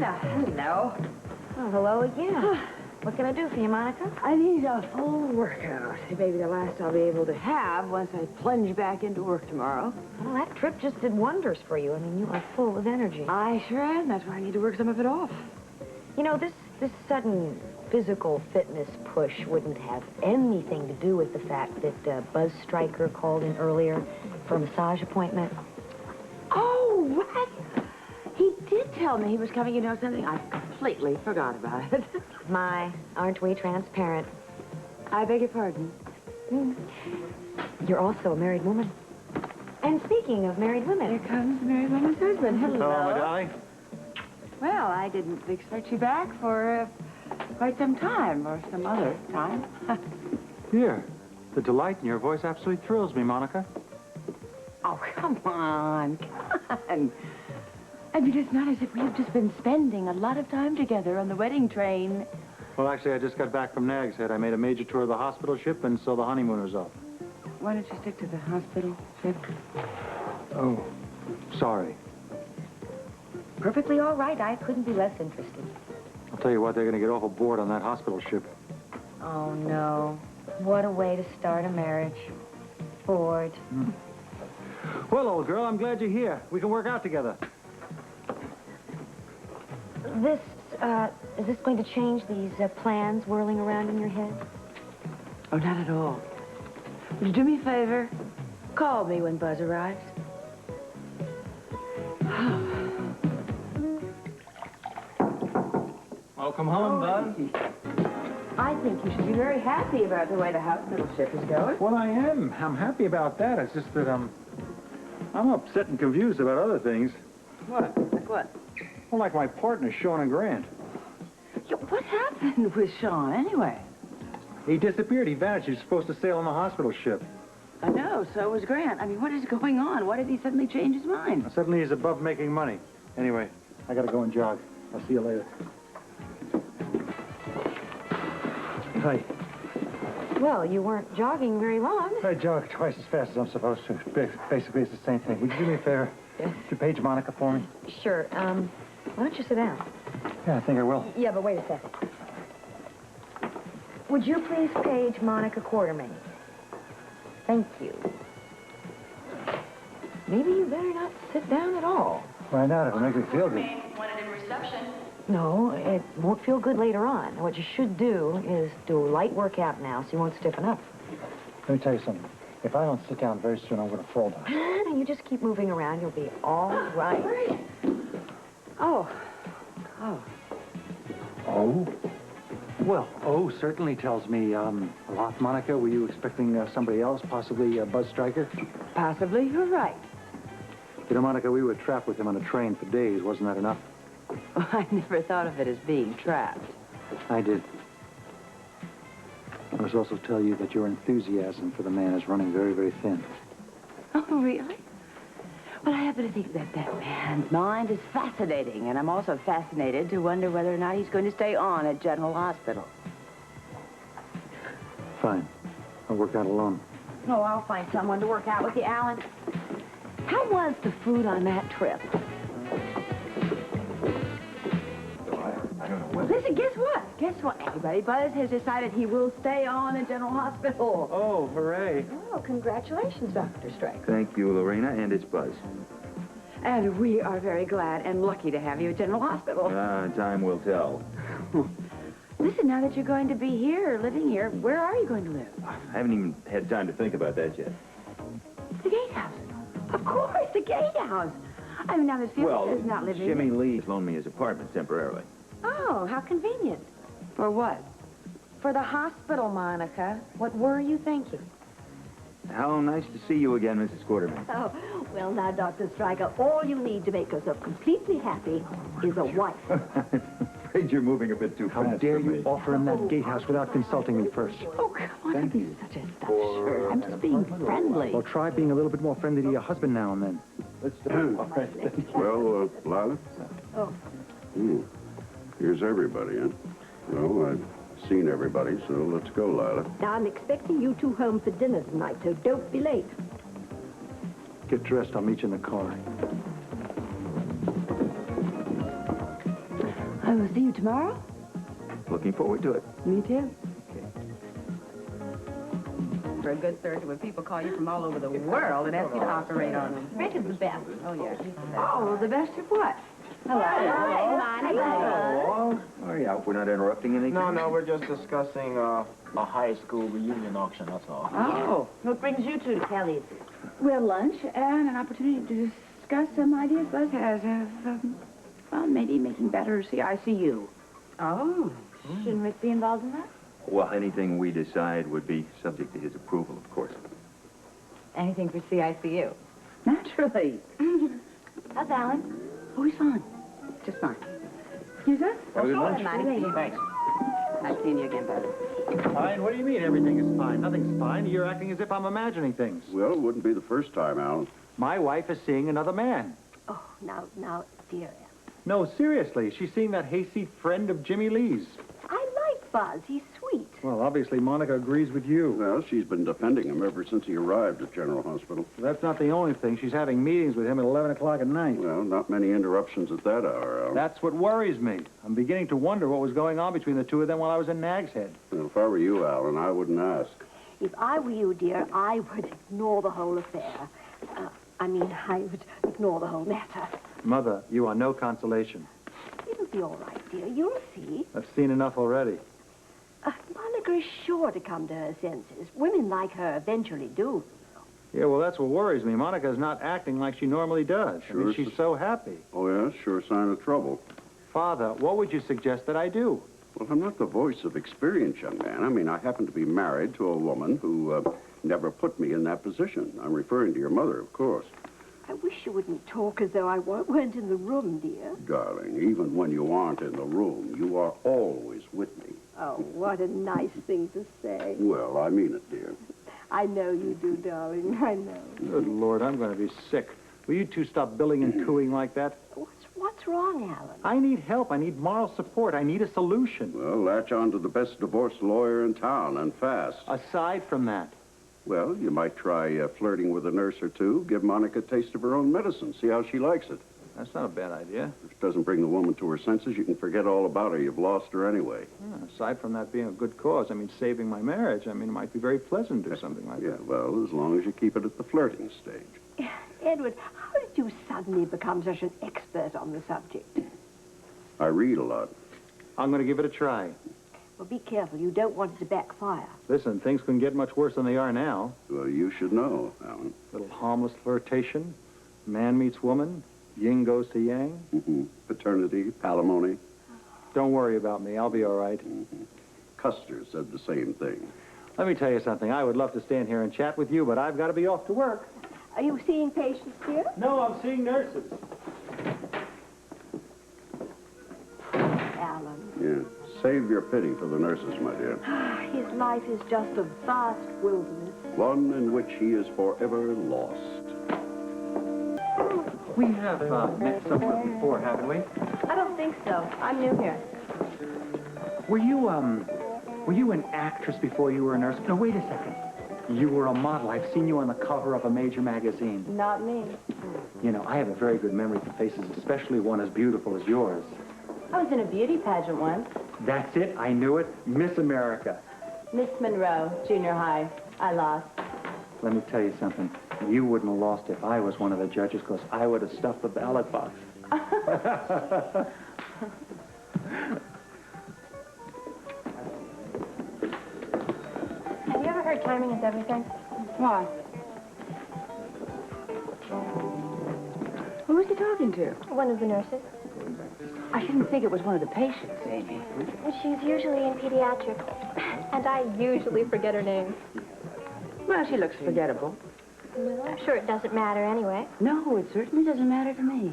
Lorena, hello. Oh, hello again. What can I do for you, Monica? I need a full workout. Maybe the last I'll be able to have once I plunge back into work tomorrow. Well, that trip just did wonders for you. I mean, you are full of energy. I sure am. That's why I need to work some of it off. You know, this sudden physical fitness push wouldn't have anything to do with the fact that Buzz Stryker called in earlier for a massage appointment. Oh, what? He did tell me he was coming. You know something? I completely forgot about it. My, aren't we transparent? I beg your pardon. You're also a married woman. And speaking of married women... Here comes the married woman's husband. Hello. Hello, my darling. Well, I didn't expect you back for quite some time, or some other time. Here, the delight in your voice absolutely thrills me, Monica. Oh, come on, come on. I mean, it's not as if we've just been spending a lot of time together on the wedding train. Well, actually, I just got back from Nag's Head. I made a major tour of the hospital ship, and so the honeymooners off. Why don't you stick to the hospital ship? Oh, sorry. Perfectly all right. I couldn't be less interested. I'll tell you what, they're going to get awful bored on that hospital ship. Oh, no. What a way to start a marriage. Bored. Well, old girl, I'm glad you're here. We can work out together. Is this going to change these plans whirling around in your head? Oh, not at all. Would you do me a favor? Call me when Buzz arrives. Welcome home, Bud. I think you should be very happy about the way the hospital ship is going. Well, I am. I'm happy about that. It's just that, I'm upset and confused about other things. What? Like what? Well, like my partner, Sean and Grant. Yeah, what happened with Sean, anyway? He disappeared. He vanished. He was supposed to sail on the hospital ship. I know, so was Grant. I mean, what is going on? Why did he suddenly change his mind? Suddenly he's above making money. Anyway, I gotta go and jog. I'll see you later. Hi. Well, you weren't jogging very long. I jog twice as fast as I'm supposed to. Basically, it's the same thing. Would you do me a favor? Yes. Would you page Monica for me? Sure. Why don't you sit down? Yeah, I think I will. Yeah, but wait a second. Would you please page Monica Quartermain? Thank you. Maybe you better not sit down at all. Why not? It'll make me feel good. Wanted in reception. No, it won't feel good later on. What you should do is do a light workout now so you won't stiffen up. Let me tell you something. If I don't sit down very soon, I'm going to fall down. You just keep moving around. You'll be all right. Oh. Oh? Well, certainly tells me a lot, Monica. Were you expecting somebody else, possibly Buzz Stryker? Possibly, you're right. You know, Monica, we were trapped with him on a train for days. Wasn't that enough? I never thought of it as being trapped. I did. I must also tell you that your enthusiasm for the man is running very, very thin. Oh, really? Well, I happen to think that man's mind is fascinating, and I'm also fascinated to wonder whether or not he's going to stay on at General Hospital. Fine. I'll work out alone. Oh, I'll find someone to work out with you, Alan. How was the food on that trip? I don't know what... Listen, guess what? Guess what, everybody? Buzz has decided he will stay on at General Hospital. Oh, hooray. Oh, congratulations, Dr. Stryker. Thank you, Lorena, and it's Buzz. And we are very glad and lucky to have you at General Hospital. Time will tell. Listen, now that you're going to be here, living here, where are you going to live? I haven't even had time to think about that yet. The gatehouse. Of course, the gatehouse. I mean, now Miss Felix is not living Jimmy here. Lee's loaned me his apartment temporarily. Oh, how convenient. For what? For the hospital, Monica. What were you thinking? How nice to see you again, Mrs. Quarterman. Oh, well now, Dr. Stryker, all you need to make yourself completely happy is a wife. I'm afraid you're moving a bit too fast. How dare for me. you offer him that gatehouse without consulting me first? Oh, come on, don't be such a stuffed shirt. I'm just being friendly. Well, try being a little bit more friendly to your husband now and then. Let's do. All right. Well, Lila? Oh. Here's everybody, huh? Well, I've seen everybody, so let's go, Lila. Now, I'm expecting you two home for dinner tonight, so don't be late. Get dressed. I'll meet you in the car. I will see you tomorrow. Looking forward to it. Me too. For a good surgeon, when people call you from all over the world and ask you to operate on them. Frank is the best. Oh, yeah, he's the best. Oh, the best of what? Hello. Hello. Oh, yeah, we're not interrupting anything? No, we're just discussing a high school reunion auction, that's all. Oh, what brings you two to Kelly's? Well, lunch and an opportunity to discuss some ideas Buzz has of, well, maybe making better CICU. Oh, shouldn't Rick be involved in that? Well, anything we decide would be subject to his approval, of course. Anything for CICU. Naturally. How's Alan? Oh, he's fine. Just fine. Excuse us? Have a good lunch. Thanks. Nice seeing you again, Buzz. Fine? What do you mean everything is fine? Nothing's fine. You're acting as if I'm imagining things. Well, it wouldn't be the first time, Alan. My wife is seeing another man. Oh, now, dear. No, seriously. She's seeing that hayseed friend of Jimmy Lee's. I like Buzz. He's sweet. Well, obviously, Monica agrees with you. Well, she's been defending him ever since he arrived at General Hospital. That's not the only thing. She's having meetings with him at 11 o'clock at night. Well, not many interruptions at that hour, Alan. That's what worries me. I'm beginning to wonder what was going on between the two of them while I was in Nag's Head. Well, if I were you, Alan, I wouldn't ask. If I were you, dear, I would ignore the whole affair. I would ignore the whole matter. Mother, you are no consolation. It'll be all right, dear. You'll see. I've seen enough already. Monica is sure to come to her senses. Women like her eventually do. Yeah, well, that's what worries me. Monica's not acting like she normally does. I mean, Sure, she's so happy. Oh, yeah? Sure sign of trouble. Father, what would you suggest that I do? Well, I'm not the voice of experience, young man. I mean, I happen to be married to a woman who never put me in that position. I'm referring to your mother, of course. I wish you wouldn't talk as though I weren't in the room, dear. Darling, even when you aren't in the room, you are always with me. Oh, what a nice thing to say. Well, I mean it, dear. I know you do, darling. I know. Good Lord, I'm going to be sick. Will you two stop billing and cooing like that? What's wrong, Alan? I need help. I need moral support. I need a solution. Well, latch on to the best divorce lawyer in town, and fast. Aside from that, Well, you might try flirting with a nurse or two, give Monica a taste of her own medicine, see how she likes it. that's not a bad idea. If it doesn't bring the woman to her senses, you can forget all about her. You've lost her anyway. Aside from that being a good cause, I mean, saving my marriage, I mean, it might be very pleasant to do something like Yeah, that. well, as long as you keep it at the flirting stage. Edward, how did you suddenly become such an expert on the subject? I read a lot. I'm going to give it a try. Well, be careful. You don't want it to backfire. Listen, things can get much worse than they are now. Well, you should know, Alan. Little harmless flirtation, man meets woman, yin goes to yang. Paternity, palimony. Don't worry about me. I'll be all right. Custer said the same thing. Let me tell you something. I would love to stand here and chat with you, but I've got to be off to work. Are you seeing patients, dear? No, I'm seeing nurses. Alan. Yeah. Save your pity for the nurses, my dear. His life is just a vast wilderness. One in which he is forever lost. We have met somewhere before, haven't we? I don't think so. I'm new here. Were you an actress before you were a nurse? No, wait a second. You were a model. I've seen you on the cover of a major magazine. Not me. You know, I have a very good memory for faces, especially one as beautiful as yours. I was in a beauty pageant once. That's it. I knew it. Miss America. Miss Monroe, junior high. I lost. Let me tell you something. You wouldn't have lost if I was one of the judges, because I would have stuffed the ballot box. Have you ever heard timing is everything? Why? Who was he talking to? One of the nurses. I didn't think it was one of the patients, Amy. She's usually in pediatrics, and I usually forget her name. Well, she looks forgettable. Well, I'm sure it doesn't matter anyway. No, it certainly doesn't matter to me.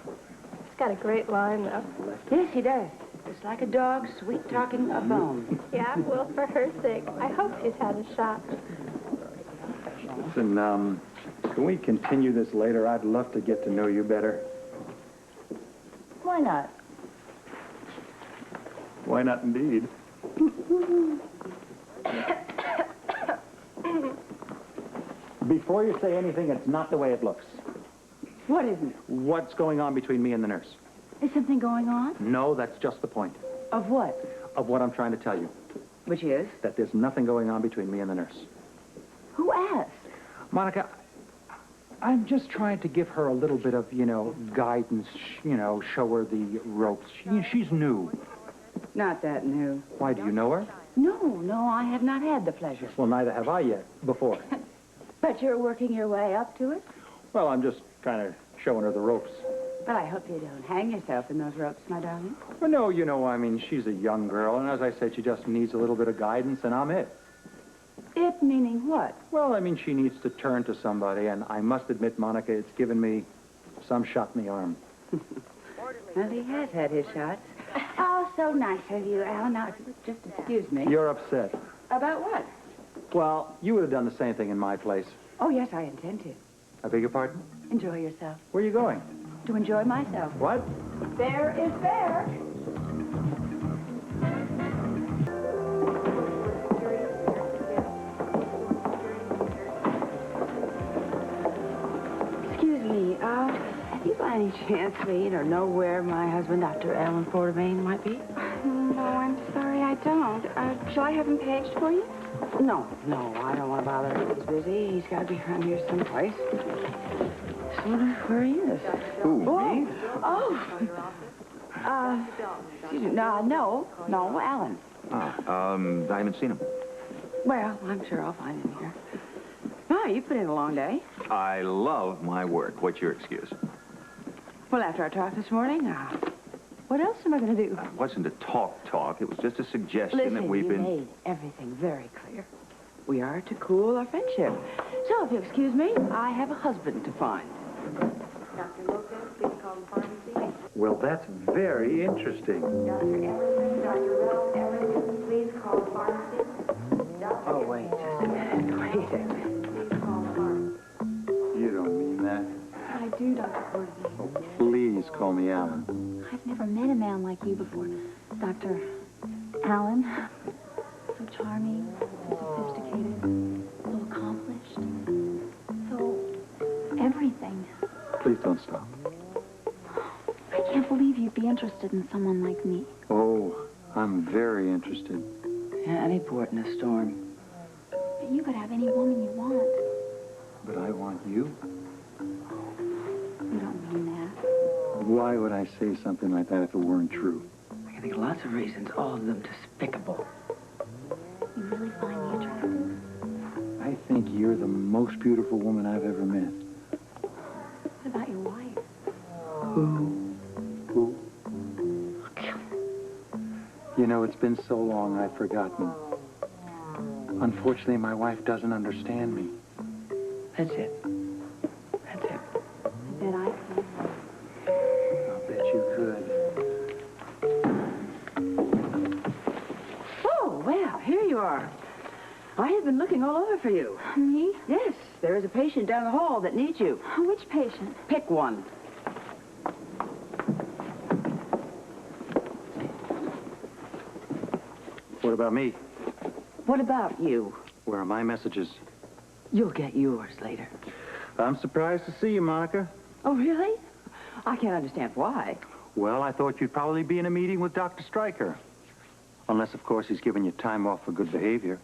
He's got a great line, though. Yes, he does. It's like a dog sweet-talking a bone. Yeah, well, for her sake, I hope she's had a shot. Listen, can we continue this later? I'd love to get to know you better. Why not? Why not, indeed? Before you say anything, it's not the way it looks. What isn't it? What's going on between me and the nurse? Is something going on? No, that's just the point Of what? of what I'm trying to tell you. Which is? That there's nothing going on between me and the nurse. Who asked? Monica, I'm just trying to give her a little bit of, guidance, show her the ropes. She's new. Not that new. Why, do you know her? No, I have not had the pleasure. Well, neither have I yet, before. But you're working your way up to it? Well, I'm just kind of showing her the ropes. But I hope you don't hang yourself in those ropes, my darling. Well, no, she's a young girl, and as I said, she just needs a little bit of guidance, and I'm it. It meaning what? Well, she needs to turn to somebody, and I must admit, Monica, it's given me some shot in the arm. Well, he has had his shots. Oh, so nice of you, Alan. Now, just excuse me. You're upset. About what? Well, you would have done the same thing in my place. Oh, yes, I intend to. I beg your pardon? Enjoy yourself. Where are you going? To enjoy myself. What? Fair is fair. Excuse me, have you by any chance seen or know where my husband, Dr. Alan Portermain, might be? No, I'm sorry, I don't. Shall I have him paged for you? No, I don't want to bother him. He's busy. He's got to be around here someplace. Just wonder where he is. Who, me? Excuse me. No, Alan. I haven't seen him. Well, I'm sure I'll find him here. Oh, you put in a long day. I love my work. What's your excuse? Well, after our talk this morning, what else am I going to do? It wasn't a talk. It was just a suggestion Listen, that we've you been... made everything very clear. We are to cool our friendship. So, if you excuse me, I have a husband to find. Dr. Lopez, please call the pharmacy. Well, that's very interesting. Dr. Emerson, Dr. Ralph Emerson, please call the pharmacy. Oh, wait just a minute. Wait a minute. Please call the pharmacy. You don't mean that. I do, Dr. Portermain. Oh, please call me Alan. I've never met a man like you before. Dr. Allen. So charming, so sophisticated, so accomplished, so everything. Please don't stop. I can't believe you'd be interested in someone like me. Oh, I'm very interested. Yeah, any port in a storm. But you could have any woman you want. But I want you. You don't mean that. Why would I say something like that if it weren't true? I can think of lots of reasons, all of them despicable. You really find me attractive? I think you're the most beautiful woman I've ever met. What about your wife? Who? It's been so long I've forgotten. Unfortunately, my wife doesn't understand me. That's it. I bet I can. I'll bet you could. Oh, well, here you are. I have been looking all over for you. Me? Yes, there is a patient down the hall that needs you. Which patient? Pick one. What about me? What about you? Where are my messages? You'll get yours later. I'm surprised to see you, Monica. Oh, really? I can't understand why. Well, I thought you'd probably be in a meeting with Dr. Stryker. Unless, of course, he's giving you time off for good behavior.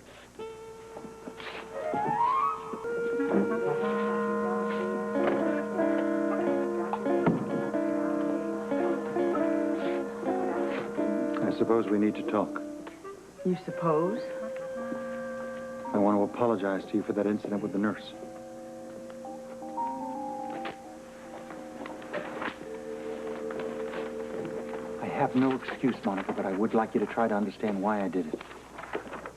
I suppose we need to talk. You suppose? I want to apologize to you for that incident with the nurse. I have no excuse, Monica, but I would like you to try to understand why I did it.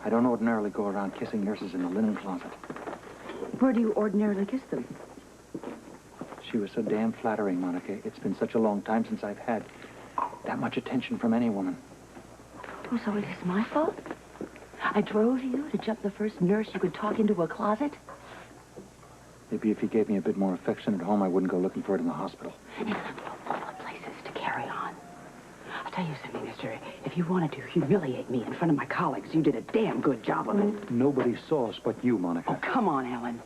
I don't ordinarily go around kissing nurses in the linen closet. Where do you ordinarily kiss them? She was so damn flattering, Monica. It's been such a long time since I've had that much attention from any woman. Oh, so it is my fault? I drove you to jump the first nurse you could talk into a closet? Maybe if you gave me a bit more affection at home, I wouldn't go looking for it in the hospital. And all the places to carry on. I'll tell you something, mister. If you wanted to humiliate me in front of my colleagues, you did a damn good job of it. Nobody saw us but you, Monica. Oh, come on, Alan.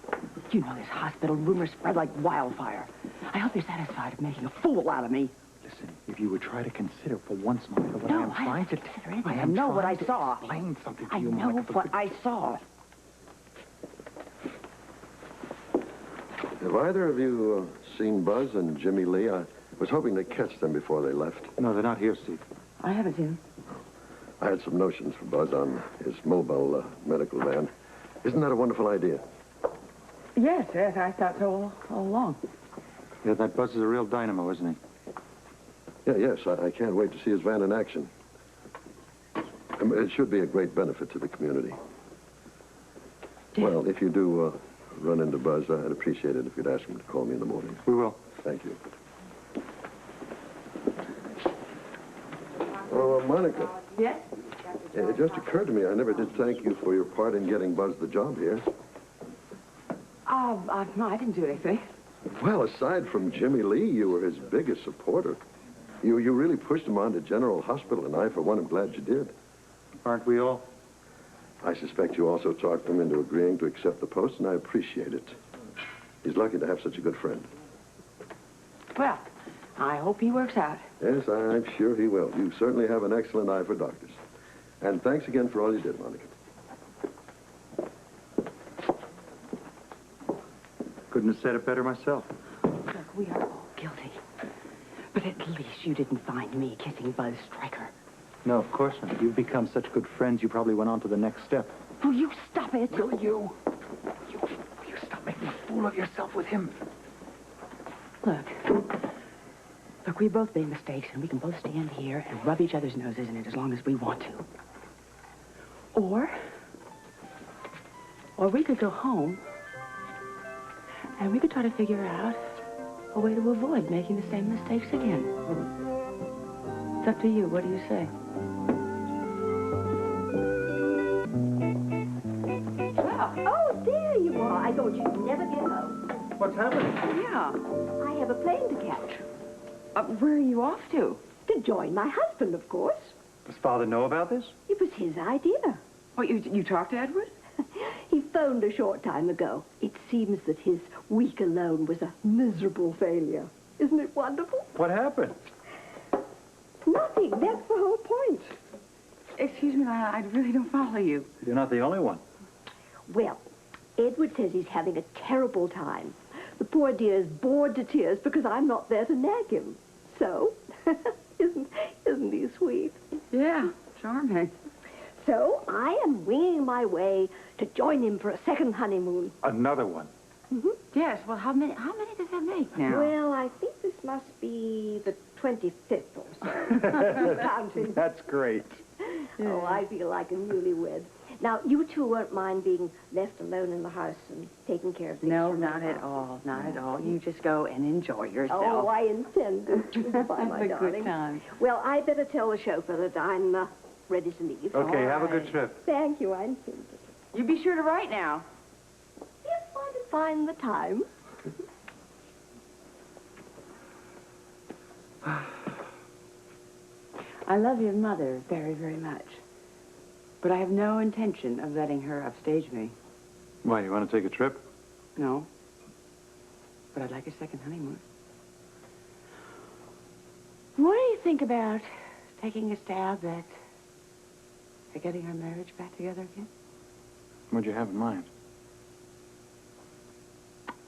You know this hospital rumor spread like wildfire. I hope you're satisfied of making a fool out of me. Listen, Listen, if you would try to consider for once, Monica, what I am trying to tell you. I know what I saw. Explain something to I you, know Monica. what I saw. Have either of you seen Buzz and Jimmy Lee? I was hoping to catch them before they left. No, they're not here, Steve. I haven't seen him. I had some notions for Buzz on his mobile medical van. Isn't that a wonderful idea? Yes, I thought so all along. Yeah, that Buzz is a real dynamo, isn't he? Yeah, yes. I can't wait to see his van in action. It should be a great benefit to the community. Well, if you do run into Buzz, I'd appreciate it if you'd ask him to call me in the morning. We will. Thank you. Oh, Monica. Yes? It just occurred to me I never did thank you for your part in getting Buzz the job here. No, I didn't do anything. Well, aside from Jimmy Lee, you were his biggest supporter. You really pushed him on to General Hospital, and I, for one, am glad you did. Aren't we all? I suspect you also talked him into agreeing to accept the post, and I appreciate it. He's lucky to have such a good friend. Well, I hope he works out. Yes, I'm sure he will. You certainly have an excellent eye for doctors. And thanks again for all you did, Monica. Couldn't have said it better myself. Look, we are all guilty. But at least you didn't find me kissing Buzz Stryker. No, of course not. You've become such good friends, you probably went on to the next step. Will you stop it? Will you? You stop making a fool of yourself with him. Look, we both made mistakes, and we can both stand here and rub each other's noses in it as long as we want to. Or we could go home, and we could try to figure out a way to avoid making the same mistakes again. It's up to you. What do you say? Oh, there you are. I thought you'd never get home. What's happening? Yeah. I have a plane to catch. Where are you off to? To join my husband, of course. Does Father know about this? It was his idea. What, you talked to Edward? He phoned a short time ago. It seems that his week alone was a miserable failure. Isn't it wonderful? What happened? Nothing. That's the whole point. Excuse me, I really don't follow you. You're not the only one. Well, Edward says he's having a terrible time. The poor dear is bored to tears because I'm not there to nag him. So, isn't he sweet? Yeah, charming. So, I am winging my way to join him for a second honeymoon. Another one. Mm-hmm. Yes, well, how many does that make now? Well, I think this must be the 25th or so. Counting. That's great. Oh, I feel like a newlywed. Now, you two won't mind being left alone in the house and taking care of things. No, not at all. Not at all. You just go and enjoy yourself. Oh, I intend to. Goodbye, my Have a darling. good time. Well, I better tell the chauffeur that I'm ready to leave. Okay, All have a right. good trip. Thank you, I intend to. You be sure to write now. Yes, I can find the time. I love your mother very, very much. But I have no intention of letting her upstage me. Why, you want to take a trip? No. But I'd like a second honeymoon. What do you think about taking a stab at getting our marriage back together again? What'd you have in mind?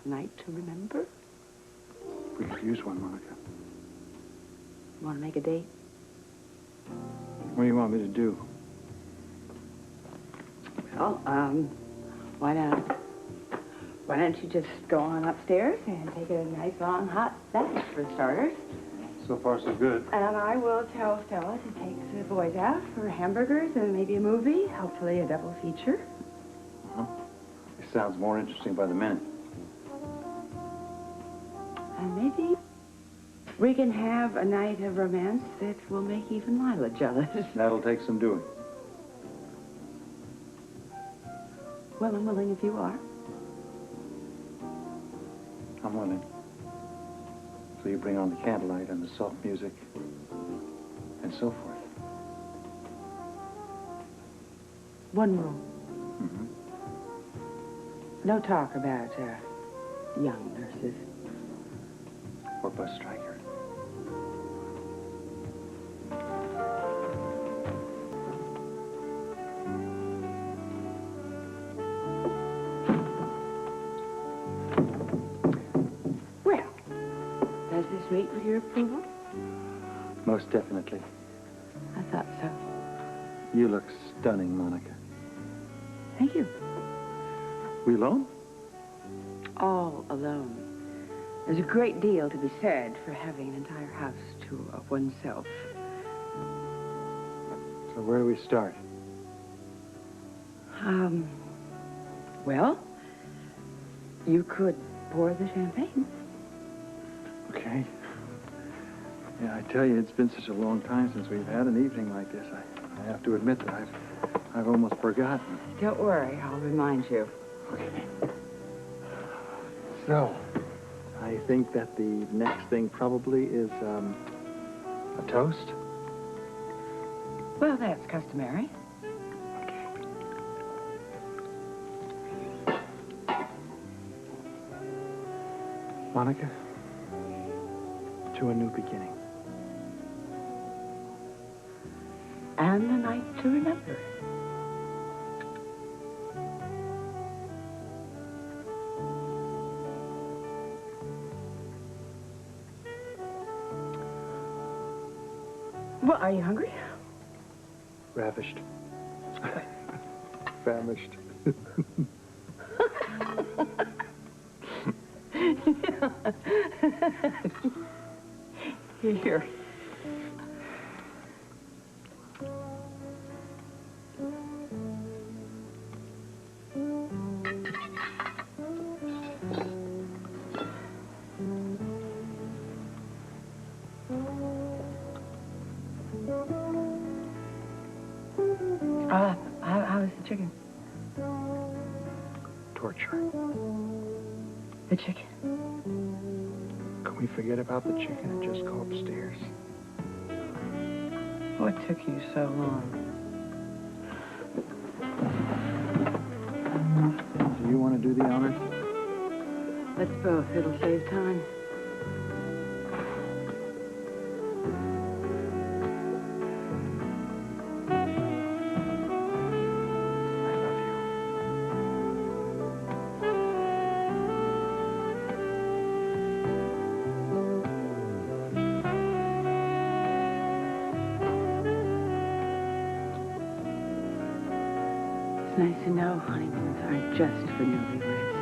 A night to remember? We could use one, Monica. You want to make a date? What do you want me to do? Well, why don't you just go on upstairs and take a nice long hot bath for starters? So far, so good. And I will tell Stella to take the boys out for hamburgers and maybe a movie, hopefully a double feature. It sounds more interesting by the minute. And maybe we can have a night of romance that will make even Lila jealous. That'll take some doing. Well, I'm willing if you are. I'm willing. So you bring on the candlelight and the soft music and so forth. One rule. Mm-hmm. No talk about young nurses. Or Buzz Stryker. sweet with your approval? Most definitely. I thought so. You look stunning, Monica. Thank you. We alone? All alone. There's a great deal to be said for having an entire house to oneself. So where do we start? Well, you could pour the champagne. Okay. Yeah, I tell you, it's been such a long time since we've had an evening like this. I have to admit that I've almost forgotten. Don't worry, I'll remind you. Okay. So, I think that the next thing probably is, a toast. Well, that's customary. Monica, to a new beginning. And a night to remember. Well, are you hungry? Ravished. Famished. Here. How is the chicken? Torture. The chicken. Can we forget about the chicken and just go upstairs? What took you so long? Do you want to do the honors? Let's both. It'll save time. It's nice to know honeymoons aren't just for newlyweds.